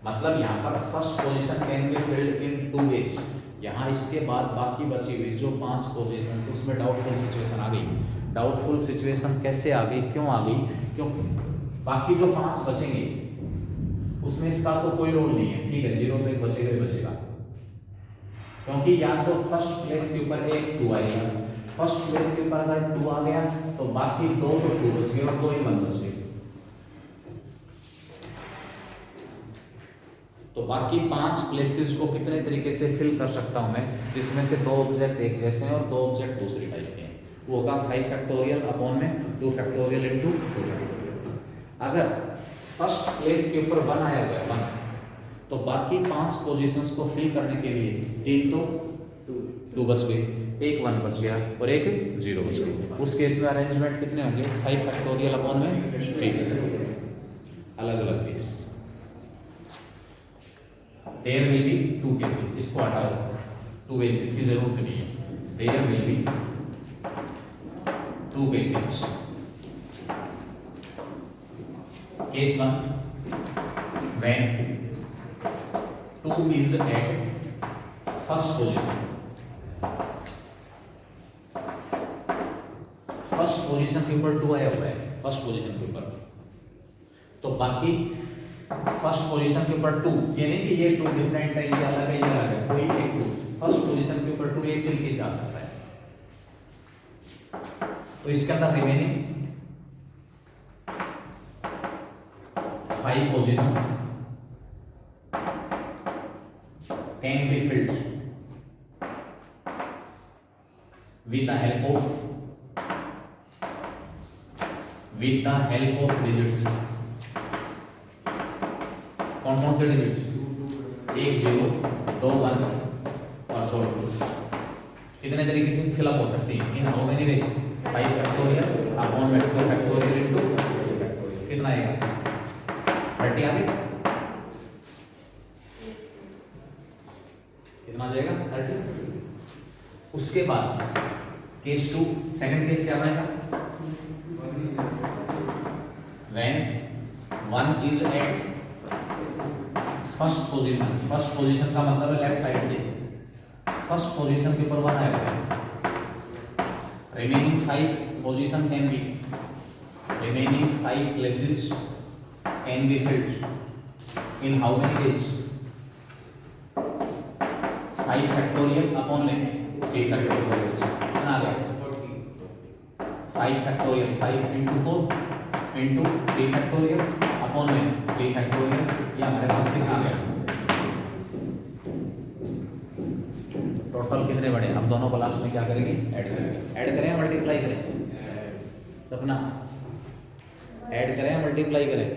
मतलब यहाँ पर first position can be filled in 2 ways। यहाँ इसके बाद बाकी बची हुई जो 5 पोजीशन है उसमें डाउटफुल सिचुएशन आ गई। डाउटफुल सिचुएशन कैसे आ गई, क्यों आ गई? क्यों बाकी जो 5 बचेंगे उसमें इसका तो कोई रोल नहीं है, ठीक है, 0 पे बचेगा ही बचेगा, क्योंकि या तो फर्स्ट प्लेस के ऊपर 1 2 आएगा, फर्स्ट प्लेस के ऊपर अगर 2 आ गया तो बाकी 2 तो 2 बच गए और 2 ही 1 बच गए। तो बाकी 5 प्लेसेस को कितने तरीके से फिल कर सकता हूं मैं, जिसमें से 2 ऑब्जेक्ट एक जैसे हैं और 2 ऑब्जेक्ट दूसरी टाइप के हैं। वो होगा 5 फैक्टोरियल अपॉन में 2 फैक्टोरियल इनटू 2 फैक्टोरियल। अगर फर्स्ट प्लेस के ऊपर 1 आया हुआ है 1, तो बाकी 5 पोजीशंस को फिल करने के लिए 3 तो 2 बच गए, 1 1 बच गया और 1 0 बच गया। उस केस में अरेंजमेंट कितने होंगे? 5 फैक्टोरियल अपॉन में 3 फैक्टोरियल। अलग अलग case. There will be 2 cases, इसको हटाओ, 2 वेज, इसकी जरूरत नहीं है। There will be 2 cases. Case 1, when 2 is at first position, first position के ऊपर 2 आया हुआ है, फर्स्ट पोजीशन के ऊपर, तो बाकी फर्स्ट पोजीशन के ऊपर 2, ये नहीं कि ये 2 डिफरेंट है, ये अलग है, ये अलग है, कोई एक 2 फर्स्ट पोजीशन के ऊपर 2 एक तरीके से आ सकता है। तो इसके अंदर remaining 5 positions can be filled with the help of digits। कौन कौन से डिजिट? 1 0, 2 1 और 2 2। कितने तरीके से फिलअप हो सकती है? In how many ways? 5 factorial upon में 2 फैक्टोरियल इनटू 2 फैक्टोरियल। कितना आएगा? 30 आ गया। कितना आ जाएगा? 30। उसके बाद केस 2, सेकंड केस क्या बनेगा? when 1 is at first position का मतलब है लेफ्ट साइड से, फर्स्ट पोजीशन के ऊपर 1 आया है। Remaining 5 position can B, remaining 5 places can be filled in how many ways? 5 factorial upon में 3 फैक्टोरियल। कितना आ गया? 5 factorial, 5 into 4 into 3 factorial upon में 3 फैक्टोरियल। ये हमारे पास कितना आ गया? टोटल कितने बने? हम दोनों को लास्ट में क्या करेंगे? ऐड करेंगे। ऐड करें मल्टीप्लाई करें? सपना, ऐड करें मल्टीप्लाई करें?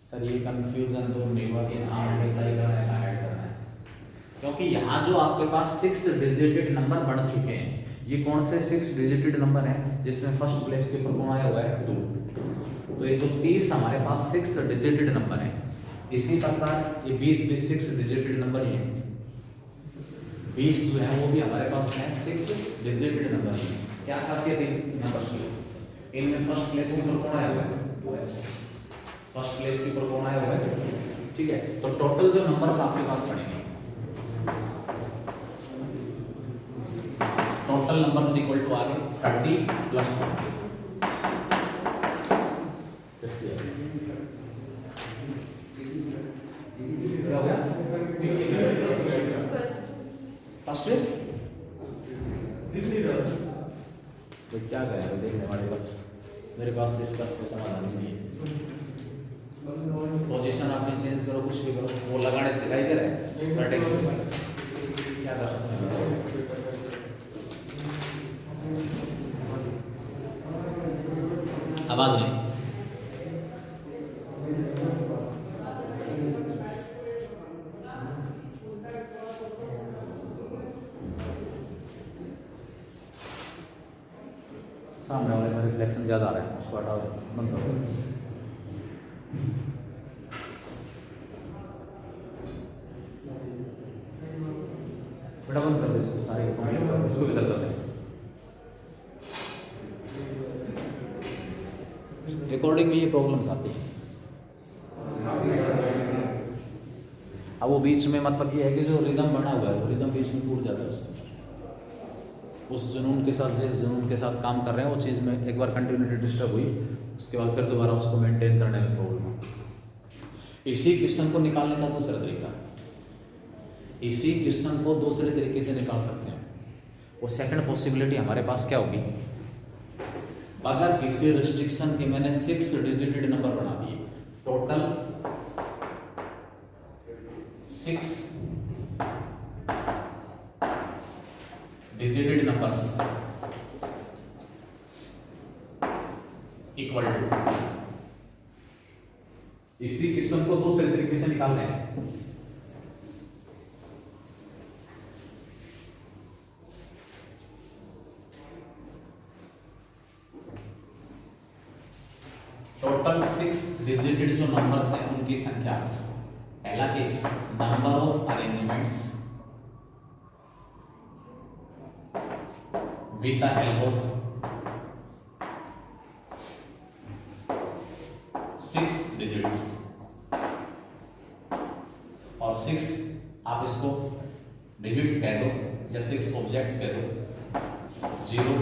सर ये कंफ्यूजन तो नहीं हुआ कि हाँ मल्टीप्लाई करना है, ऐड करना है, क्योंकि यहाँ जो आपके पास 6 डिजिटेड नंबर बढ़ चुके हैं, ये कौन से 6 डिजिटेड नंबर हैं जिसमें फर्स्ट प्लेस के ऊपर कौन आया हुआ है 2। तो ये जो 30 हमारे पास 6 डिजिटेड नंबर है, इसी प्रकार ये 20 भी 6 डिजिटेड नंबर ही है। 20 जो है वो भी हमारे पास है 6 डिजिटेड नंबर है। क्या खासियत है नंबर्स की, इनमें फर्स्ट प्लेस के ऊपर कौन आया हुआ है, फर्स्ट प्लेस के ऊपर कौन आया हुआ है, ठीक है। तो टोटल जो नंबर्स आपके पास पड़ेंगे, टोटल नंबर्स इक्वल टू आ गए 30 प्लस 20। क्या हो गया फर्स्ट, तो क्या करें देखने वाले पर, मेरे पास तो इसका समाधान नहीं है। पोजीशन आपने चेंज करो, कुछ भी करो, वो लगाने से दिखाई दे रहा है कटिंग्स, क्या कर सकते हैं। आवाज नहीं, सामने वाले में रिफ्लेक्शन ज्यादा आ रहा है, उसको हटाओ, बंद करो। बेटा बंद कर दो इसको, सारे कंप्लीट कर दो, इसको भी कर दो। रिकॉर्डिंग में ये प्रॉब्लम्स आती हैं। अब वो बीच में मतलब ये है कि जो रिदम बना हुआ है वो रिदम बीच में टूट जाता है उससे। उस जुनून के साथ, जिस जुनून के साथ काम कर रहे हैं वो चीज़ में एक बार कंटिन्यूटी डिस्टर्ब हुई, उसके बाद फिर दोबारा उसको मेंटेन करने में प्रॉब्लम है। इसी क्वेश्चन को निकालने का दूसरा तरीका, इसी क्वेश्चन को दूसरे तरीके से निकाल सकते हैं। वो सेकंड पॉसिबिलिटी हमारे पास क्या होगी, अगर किसी रिस्ट्रिक्शन के मैंने 6 डिजिटेड नंबर बना दिए, total 6 digited numbers equal to, इसी क्वेश्चन को दूसरे तरीके से निकालते हैं। टोटल 6 डिजिटेड जो नंबर्स हैं उनकी संख्या, पहला case number of arrangements with the help of 6 digits, और 6 आप इसको डिजिट्स कह दो या 6 ऑब्जेक्ट्स कह दो, 0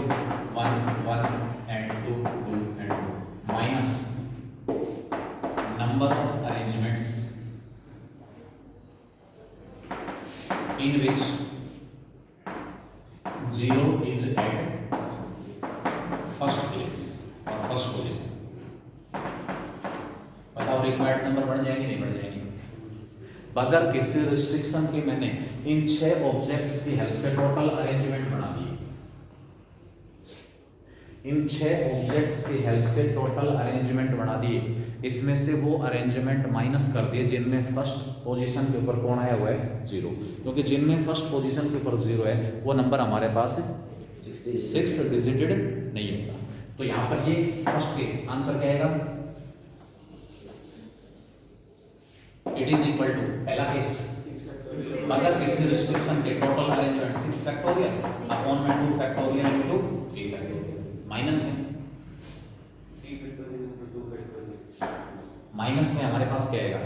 1 1 and 2 2 and 2 minus number of arrangements in which 0 is at first place और फर्स्ट पोजीशन। बताओ रिक्वायर्ड नंबर बढ़ जाएंगे नहीं बढ़ जाएंगे। अगर किसी रिस्ट्रिक्शन की मैंने इन 6 ऑब्जेक्ट्स की हेल्प से टोटल अरेंजमेंट बना दिए, इन 6 ऑब्जेक्ट्स की हेल्प से टोटल अरेंजमेंट बना दिए, इसमें से वो अरेंजमेंट माइनस कर दिए जिनमें फर्स्ट पोजीशन के ऊपर कौन आया हुआ है 0, क्योंकि जिनमें फर्स्ट पोजीशन के ऊपर 0 है वो नंबर हमारे पास 6 डिजिटेड नहीं होगा। तो यहाँ पर ये फर्स्ट केस आंसर क्या आएगा, इट इज इक्वल टू पहला केस, अगर किसी रिस्ट्रिक्शन के टोटल अरेंजमेंट 6 फैक्टोरियल अपॉन में 2 फैक्टोरियल इनटू 3 फैक्टोरियल, माइनस में हमारे पास क्या आएगा,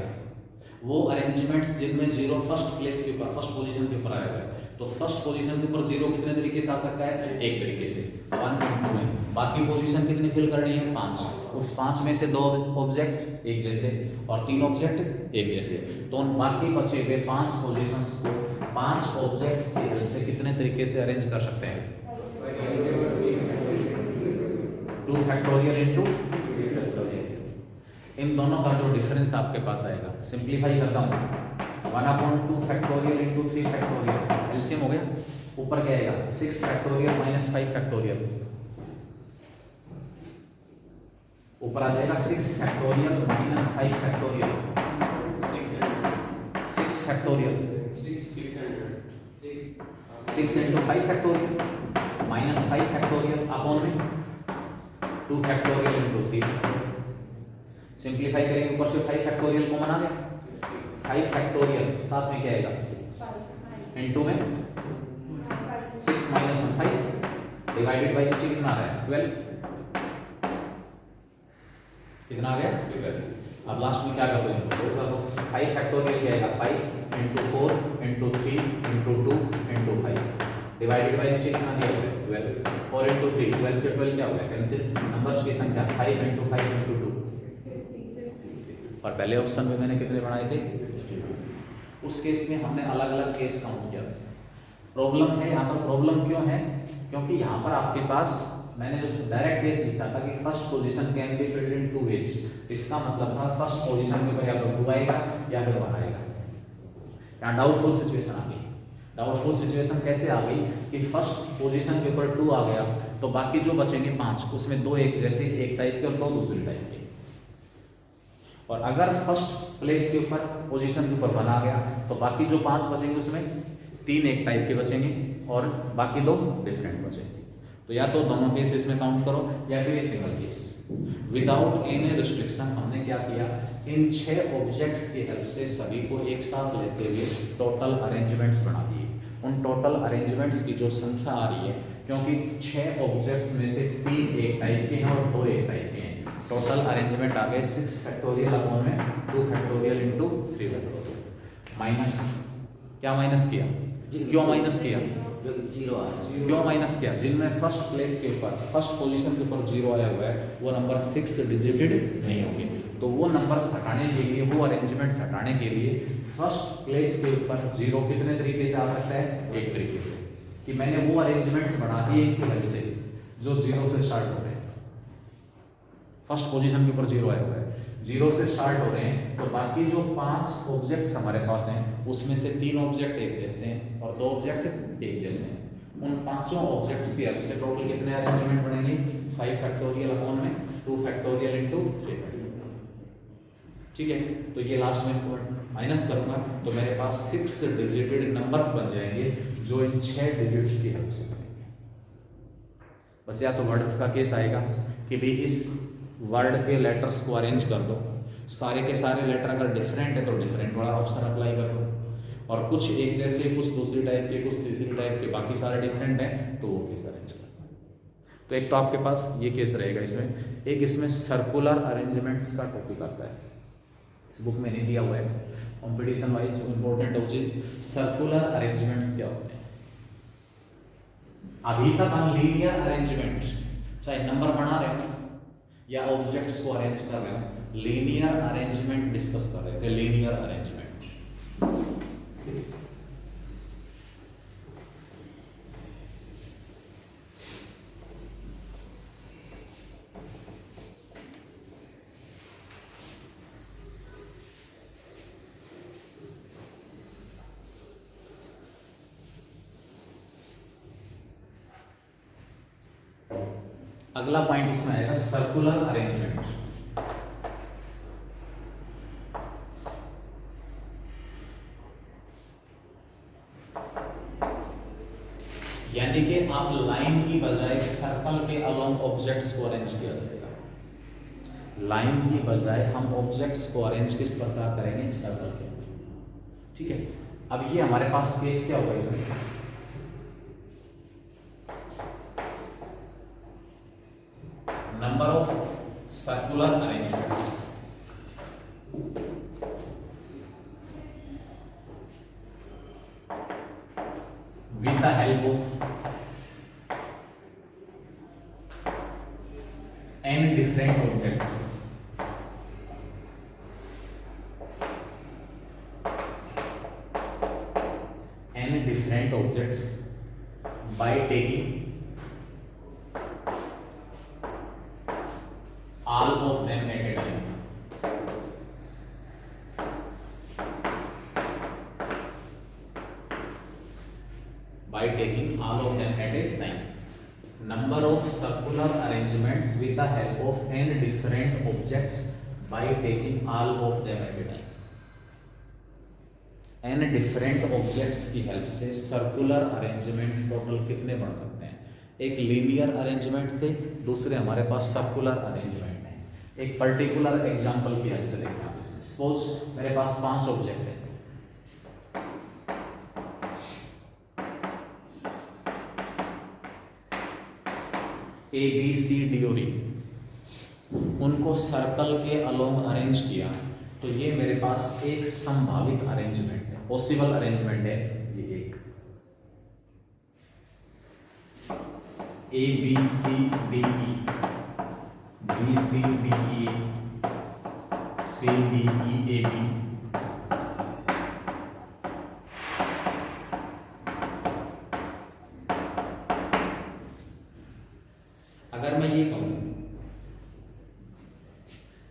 वो अरेंजमेंट्स जिनमें 0 फर्स्ट प्लेस के ऊपर, फर्स्ट पोजीशन के ऊपर आया हुआ है, तो फर्स्ट पोजीशन के ऊपर 0 कितने तरीके से आ सकता है, एक तरीके से 1 2 में, बाकी पोजीशन कितनी फिल करनी है 5, उस 5 में से 2 ऑब्जेक्ट एक जैसे और 3 ऑब्जेक्ट एक जैसे, तो उन बाकी बचे हुए 5 पोजीशंस को 5 ऑब्जेक्ट्स की हेल्प से कितने तरीके से अरेंज कर सकते हैं, 2 फैक्टोरियल इनटू 3 फैक्टोरियल। इन दोनों का जो डिफरेंस आपके पास आएगा, सिंप्लीफाई करता हूँ, 1/2 फैक्टोरियल इनटू 3 फैक्टोरियल, एलसीएम हो गया, ऊपर क्या आएगा 6 फैक्टोरियल माइनस 5 फैक्टोरियल, ऊपर आ जाएगा 6 factorial minus 5 factorial, 6 factorial 6 into 5 factorial -5 factorial upon में 2 फैक्टोरियल इंटू 3 सिंप्लीफाई करेंगे, ऊपर से 5 फैक्टोरियल कॉमन आ गया, 5 फैक्टोरियल साथ में क्या आएगा इंटू में 6 माइनस 5 डिवाइडेड बाई नीचे कितना आ रहा है 12, कितना आ गया 12। अब लास्ट में क्या कर दो, 5 फैक्टोरियल क्या आएगा 5 into 4 into 3 into 2 into 5 divided by नीचे कितना दिया हुआ है 12, 4 इंटू 3 12 से 12 क्या होगा कैंसिल, नंबर्स की संख्या 5 इंटू 5 इंटू 2, और पहले ऑप्शन में मैंने कितने बनाए थे, उस केस में हमने अलग अलग केस काउंट किया था। प्रॉब्लम है यहाँ पर, प्रॉब्लम क्यों है, क्योंकि यहाँ पर आपके पास मैंने जो डायरेक्ट केस लिखा था कि first position can be filled in 2 ways, इसका मतलब था फर्स्ट पोजीशन के ऊपर या तो 2 आएगा या फिर 1 आएगा। यहाँ डाउटफुल सिचुएशन आ गई। डाउटफुल सिचुएशन कैसे आ गई कि फर्स्ट पोजीशन के ऊपर 2 आ गया तो बाकी जो बचेंगे 5 उसमें 2 एक जैसे एक टाइप के और 2 दूसरी टाइप के, और अगर फर्स्ट प्लेस के ऊपर पोजीशन के ऊपर 1 आ गया तो बाकी जो 5 बचेंगे उसमें 3 एक टाइप के बचेंगे और बाकी 2 डिफरेंट बचेंगे। तो या तो दोनों केस इसमें काउंट करो या फिर ये single case. Without any restriction हमने क्या किया, इन 6 ऑब्जेक्ट्स की हेल्प से सभी को एक साथ लेते हुए टोटल अरेंजमेंट्स बना दिए। उन टोटल अरेंजमेंट्स की जो संख्या आ रही है, क्योंकि 6 ऑब्जेक्ट्स में से 3 एक टाइप के हैं और 2 एक टाइप के हैं, टोटल अरेंजमेंट आ गए 6 फैक्टोरियल अपॉन में 2 फैक्टोरियल इंटू 3 फैक्टोरियल। माइनस क्या माइनस किया, क्यों माइनस किया, जीरो आ रहा है, क्यों माइनस किया, जिनमें फर्स्ट प्लेस के ऊपर फर्स्ट पोजीशन के ऊपर 0 आया हुआ है वो नंबर 6 डिजिटेड नहीं होंगे, तो वो नंबर हटाने के लिए, वो अरेंजमेंट हटाने के लिए फर्स्ट प्लेस के ऊपर 0 कितने तरीके से आ सकता है, एक तरीके से कि मैंने वो अरेंजमेंट्स बना दिए इनकी वजह से जो 0 से स्टार्ट हो रहे हैं। फर्स्ट पोजीशन के ऊपर 0 आया हुआ है, 0 से स्टार्ट हो रहे हैं, तो बाकी जो 5 ऑब्जेक्ट्स हमारे पास हैं उसमें से 3 ऑब्जेक्ट एक जैसे हैं और 2 ऑब्जेक्ट एक जैसे हैं। उन 5 ऑब्जेक्ट्स की हेल्प से टोटल कितने अरेंजमेंट बनेंगे, 5 फैक्टोरियल अपॉन में 2 फैक्टोरियल इंटू 3 फैक्टोरियल। ठीक है, तो ये लास्ट में माइनस करूंगा तो मेरे पास 6 डिजिटेड नंबर्स बन जाएंगे जो इन 6 डिजिट्स की हेल्प से बनेंगे। बस या तो वर्ड्स का केस आएगा कि भाई इस वर्ड के लेटर्स को अरेंज कर दो, सारे के सारे लेटर अगर डिफरेंट है तो डिफरेंट वाला ऑप्शन अप्लाई कर दो, और कुछ एक जैसे, कुछ दूसरी टाइप के, कुछ तीसरी टाइप के, बाकी सारे डिफरेंट हैं तो वो केस अरेंज कर दो। तो एक तो आपके पास ये केस रहेगा इसमें, एक इसमें सर्कुलर अरेंजमेंट्स का टॉपिक आता है, इस बुक में नहीं दिया हुआ है, कॉम्पिटिशन वाइज इंपॉर्टेंट हो चीज। सर्कुलर अरेंजमेंट्स क्या होते हैं, अभी तक हम लीनियर अरेंजमेंट चाहे नंबर बना रहे हो या ऑब्जेक्ट्स को अरेंज कर रहे हो, लीनियर अरेंजमेंट डिस्कस कर रहे थे, लीनियर अरेंजमेंट। अगला पॉइंट इसमें आएगा सर्कुलर अरेंजमेंट। यानी कि आप लाइन की बजाय सर्कल के अलोंग ऑब्जेक्ट्स को अरेंज किया जाएगा। लाइन की बजाय हम ऑब्जेक्ट्स को अरेंज किस प्रकार करेंगे, सर्कल के। ठीक है, अब ये हमारे पास केस क्या होगा इसमें, number of circular arrangements with the help of n different objects by taking all of them at a time. By taking all of them at a time. Number of circular arrangements with the help of n different objects by taking all of them at a time. n different objects की help से circular arrangement total कितने बन सकते हैं, एक linear arrangement थे, दूसरे हमारे पास सर्कुलर अरेंजमेंट है। एक पर्टिकुलर एग्जांपल की हेल्प से देखते हैं। सपोज मेरे पास 5 ऑब्जेक्ट है, ए बी सी डी और ई, उनको सर्कल के अलोंग अरेंज किया तो ये मेरे पास एक संभावित अरेंजमेंट है, पॉसिबल अरेंजमेंट है। ये एक A B C D E, B C D E, C D E A B, अगर मैं ये कहूं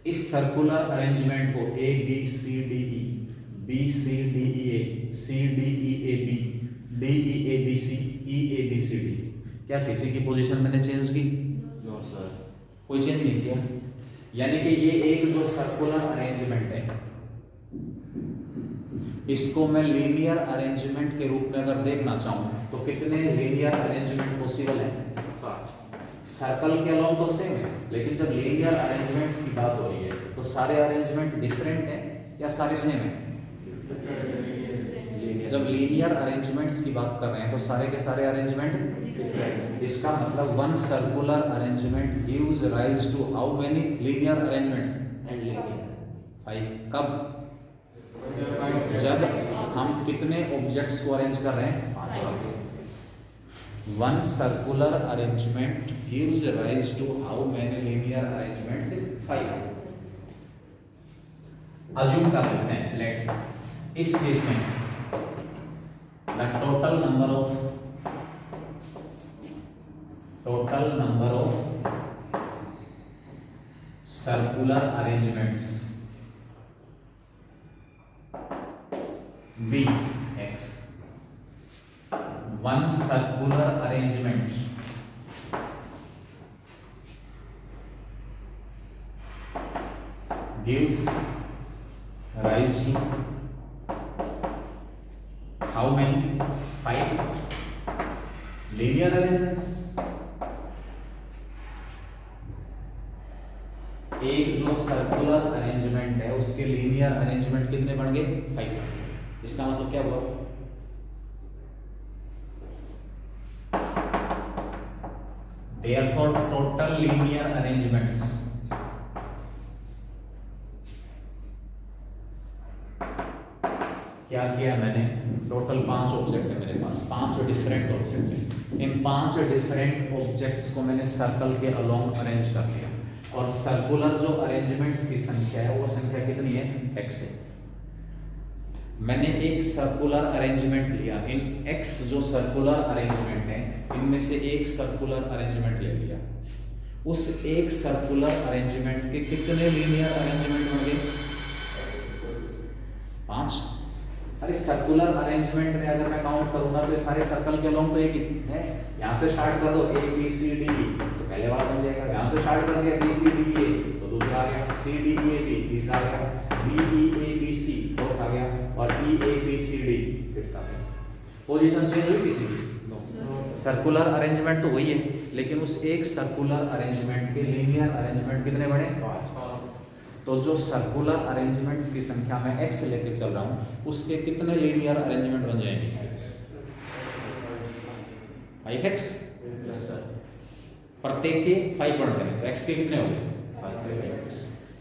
इस सर्कुलर अरेंजमेंट को A B C D E, B C D E A, C D E A B, D E A B C, E A B C D, क्या किसी की position मैंने चेंज की? नो सर, कोई change नहीं किया। यानी कि ये एक जो सर्कुलर अरेंजमेंट है, इसको मैं लीनियर अरेंजमेंट के रूप में अगर देखना चाहूं तो कितने लीनियर अरेंजमेंट पॉसिबल है? 5। सर्कल के अलोंग तो सेम है, लेकिन जब लीनियर अरेंजमेंट्स की बात हो रही है तो सारे अरेंजमेंट डिफरेंट है या सारे सेम है? जब लीनियर अरेंजमेंट्स की बात कर रहे हैं तो सारे के सारे अरेंजमेंट डिफरेंट। इसका मतलब one circular arrangement gives rise to how many linear arrangements? And linear 5। कब? जब हम कितने ऑब्जेक्ट्स को अरेंज कर रहे हैं? 5। One circular arrangement gives rise to how many linear arrangements? 5। Assume कर लेते हैं, लेट इस केस में the total number of circular arrangements be x. One circular arrangement gives rise to how many? 5 linear arrangements. एक जो circular arrangement है उसके linear arrangement कितने बन गए? 5। इसका मतलब क्या हुआ? Therefore total linear arrangements क्या किया मैंने? टोटल 5 ऑब्जेक्ट है मेरे पास, 5 डिफरेंट ऑब्जेक्ट है। इन 5 डिफरेंट ऑब्जेक्ट्स को मैंने सर्कल के अलोंग अरेंज कर लिया और सर्कुलर जो अरेंजमेंट्स की संख्या है वो संख्या कितनी है? x है। मैंने एक सर्कुलर अरेंजमेंट लिया, इन x जो सर्कुलर अरेंजमेंट है इनमें से एक सर्कुलर अरेंजमेंट ले लिया। उस एक सर्कुलर अरेंजमेंट के कितने लीनियर अरेंजमेंट होंगे? 5। अरे सर्कुलर अरेंजमेंट में अगर मैं काउंट करूंगा तो सारे सर्कल के अलोंग तो एक ही है। यहाँ से स्टार्ट कर दो ए बी सी डी ई तो पहले वाला बन जाएगा। यहाँ से स्टार्ट कर दिया बी सी डी ए तो दूसरा आ गया, सी डी ए बी तीसरा आ गया, B E A B C fourth आ गया और E A B C D fifth आ गया। पोजीशन चेंज हुई किसी की? सर्कुलर अरेंजमेंट तो वही है, लेकिन उस एक सर्कुलर अरेंजमेंट के लीनियर अरेंजमेंट कितने बने? 5। तो जो सर्कुलर अरेंजमेंट्स की संख्या मैं x लेके चल रहा हूं उसके कितने लीनियर अरेंजमेंट बन जाएंगे? 5x। प्रत्येक के 5 बढ़ते हैं तो x के कितने हो गए? 5x।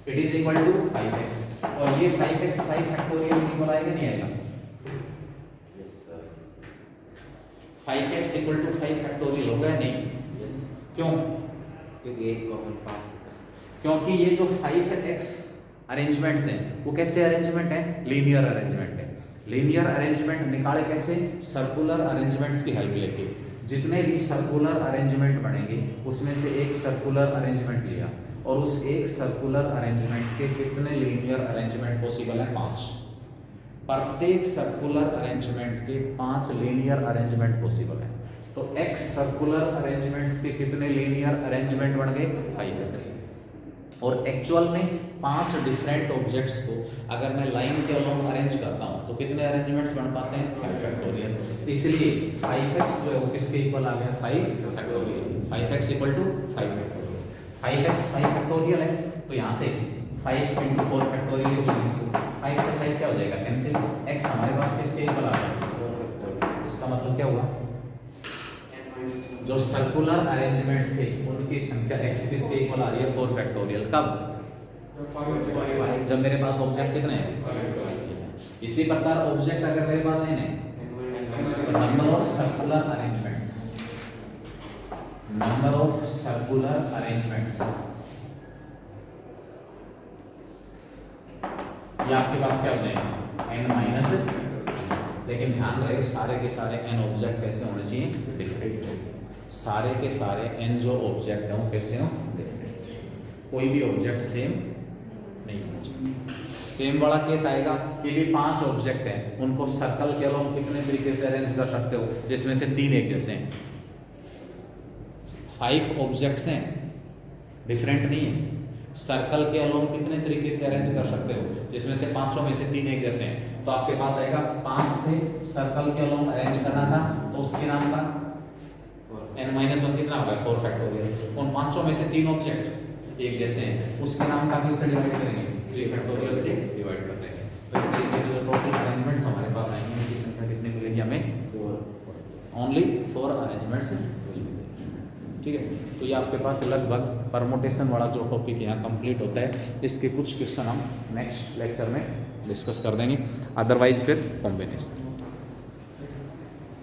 It is equal to 5x और ये 5x 5 फैक्टोरियल इक्वल आएगा नहीं आएगा? 5x इक्वल टू 5 फैक्टोरियल होगा नहीं? क्यों? क्योंकि एक कॉमन 5 क्योंकि ये जो 5x अरेंजमेंट्स हैं वो कैसे अरेंजमेंट है? लीनियर अरेंजमेंट है। लीनियर अरेंजमेंट निकाले कैसे? सर्कुलर अरेंजमेंट्स की हेल्प लेके। जितने भी सर्कुलर अरेंजमेंट बनेंगे उसमें से एक सर्कुलर अरेंजमेंट लिया और उस एक सर्कुलर अरेंजमेंट के कितने लीनियर अरेंजमेंट पॉसिबल है? 5। प्रत्येक सर्कुलर अरेंजमेंट के 5 लीनियर अरेंजमेंट पॉसिबल है। तो x सर्कुलर अरेंजमेंट्स के कितने लीनियर अरेंजमेंट बन गए? 5x। और एक्चुअल में 5 डिफरेंट ऑब्जेक्ट्स को अगर मैं लाइन के अलोंग अरेंज करता हूँ तो कितने अरेंजमेंट्स बन पाते हैं 5 फैक्टोरियल। इसलिए 5x जो है वो किसके इक्वल आ गया 5 factorial. 5x equal to 5 factorial. 5x 5 factorial है तो यहाँ से 5 into 4 फैक्टोरियल हो जाएगी। 5 से 5 क्या हो जाएगा कैंसिल। x हमारे पास किसके इक्वल आ गया। इसका मतलब क्या हुआ जो सर्कुलर अरेंजमेंट थे उनकी संख्या x किसके इक्वल आ रही है 4 फैक्टोरियल। कब जब मेरे पास ऑब्जेक्ट कितने हैं। इसी प्रकार ऑब्जेक्ट अगर मेरे पास n है तो number of circular arrangements, number of circular arrangements ये आपके पास क्या हो जाएंगे n माइनस। लेकिन ध्यान रहे सारे के सारे n ऑब्जेक्ट कैसे होने चाहिए डिफरेंट। सारे के सारे n जो ऑब्जेक्ट हैं वो कैसे हो डिफरेंट। कोई भी ऑब्जेक्ट सेम नहीं होना चाहिए। सेम वाला केस आएगा ये भी 5 ऑब्जेक्ट हैं उनको सर्कल के अलोंग कितने तरीके से अरेंज कर सकते हो जिसमें से 3 एक जैसे हैं। 5 ऑब्जेक्ट्स हैं डिफरेंट नहीं है। सर्कल के अलोंग कितने तरीके से अरेंज कर सकते हो जिसमें से 5 में से 3 एक जैसे हैं। तो आपके पास आएगा 5 थे सर्कल के अलोंग अरेंज करना था तो उसके नाम का n-1 कितना होगा 4 फैक्टोरियल। उन 5 में से 3 ऑब्जेक्ट एक जैसे हैं उसके नाम का किससे डिवाइड करेंगे 3 फैक्टोरियल से डिवाइड कर देंगे। तो इस तरीके से जो टोटल अरेंजमेंट्स हमारे पास आएंगे उनकी संख्या कितनी मिलेगी हमें ओनली 4 अरेंजमेंट्स। ठीक है तो ये आपके पास लगभग परमोटेशन वाला जो टॉपिक यहाँ कंप्लीट होता है। इसके कुछ क्वेश्चन हम नेक्स्ट लेक्चर में डिस्कस कर देंगे। अदरवाइज फिर कॉम्बिनेशन।